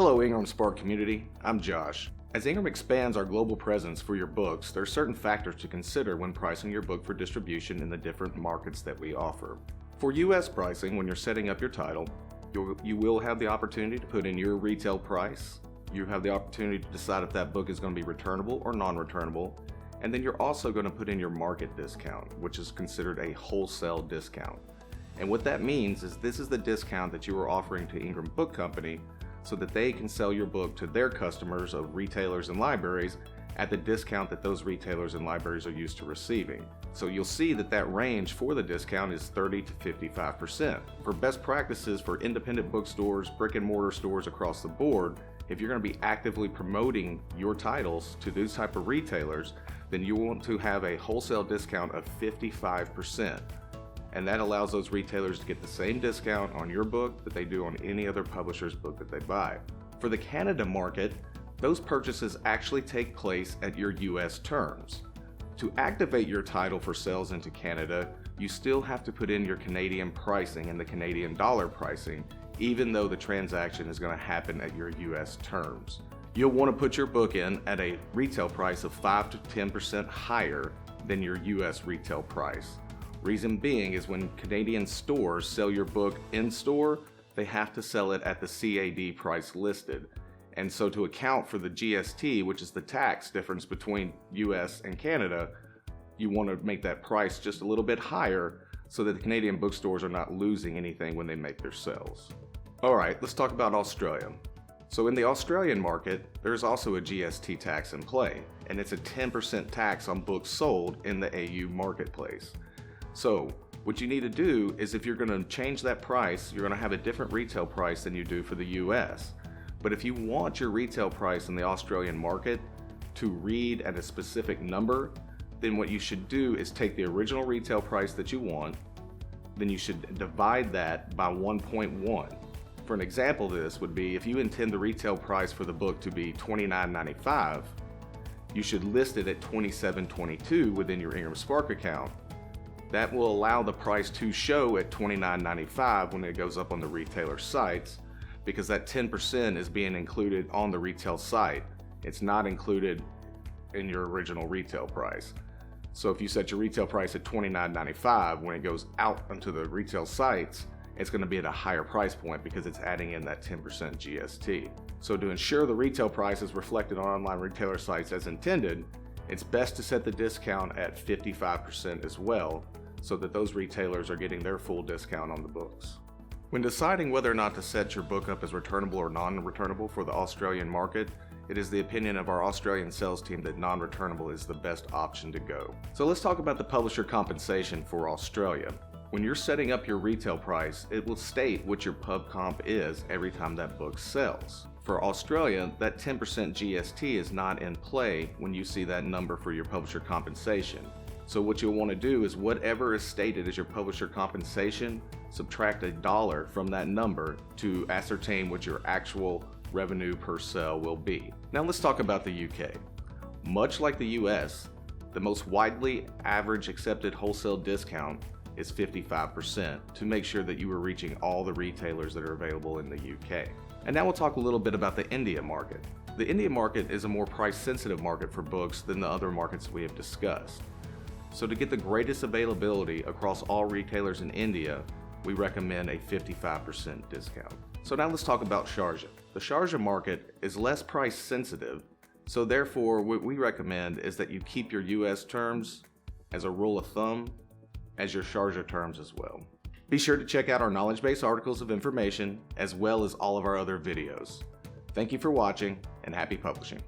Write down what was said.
Hello IngramSpark community, I'm Josh. As Ingram expands our global presence for your books, there are certain factors to consider when pricing your book for distribution in the different markets that we offer. For US pricing, when you're setting up your title, you will have the opportunity to put in your retail price. You have the opportunity to decide if that book is going to be returnable or non-returnable. And then you're also going to put in your market discount, which is considered a wholesale discount. And what that means is this is the discount that you are offering to Ingram Book Company so that they can sell your book to their customers of retailers and libraries at the discount that those retailers and libraries are used to receiving. So you'll see that that range for the discount is 30 to 55%. For best practices for independent bookstores, brick and mortar stores across the board, if you're going to be actively promoting your titles to these type of retailers, then you want to have a wholesale discount of 55%. And that allows those retailers to get the same discount on your book that they do on any other publisher's book that they buy. For the Canada market, those purchases actually take place at your US terms. To activate your title for sales into Canada, you still have to put in your Canadian pricing and the Canadian dollar pricing, even though the transaction is going to happen at your US terms. You'll want to put your book in at a retail price of 5 to 10% higher than your US retail price. Reason being is when Canadian stores sell your book in store, they have to sell it at the CAD price listed. And so to account for the GST, which is the tax difference between US and Canada, you want to make that price just a little bit higher so that the Canadian bookstores are not losing anything when they make their sales. All right, let's talk about Australia. So in the Australian market, there's also a GST tax in play, and it's a 10% tax on books sold in the AU marketplace. So what you need to do is if you're going to change that price, you're going to have a different retail price than you do for the US. But if you want your retail price in the Australian market to read at a specific number, then what you should do is take the original retail price that you want, then you should divide that by 1.1. For an example of this would be if you intend the retail price for the book to be $29.95, you should list it at $27.22 within your IngramSpark account. That will allow the price to show at $29.95 when it goes up on the retailer sites, because that 10% is being included on the retail site. It's not included in your original retail price. So if you set your retail price at $29.95, when it goes out onto the retail sites, it's going to be at a higher price point because it's adding in that 10% GST. So to ensure the retail price is reflected on online retailer sites as intended, it's best to set the discount at 55% as well, so that those retailers are getting their full discount on the books. When deciding whether or not to set your book up as returnable or non-returnable for the Australian market, it is the opinion of our Australian sales team that non-returnable is the best option to go. So let's talk about the publisher compensation for Australia. When you're setting up your retail price, it will state what your pub comp is every time that book sells. For Australia, that 10% GST is not in play when you see that number for your publisher compensation. So what you'll want to do is whatever is stated as your publisher compensation, subtract $1 from that number to ascertain what your actual revenue per sale will be. Now let's talk about the UK. Much like the US, the most widely average accepted wholesale discount is 55% to make sure that you are reaching all the retailers that are available in the UK. And now we'll talk a little bit about the India market. The India market is a more price-sensitive market for books than the other markets we have discussed. So to get the greatest availability across all retailers in India, we recommend a 55% discount. So now let's talk about Sharjah. The Sharjah market is less price sensitive, so therefore what we recommend is that you keep your US terms as a rule of thumb as your Sharjah terms as well. Be sure to check out our knowledge base articles of information as well as all of our other videos. Thank you for watching and happy publishing.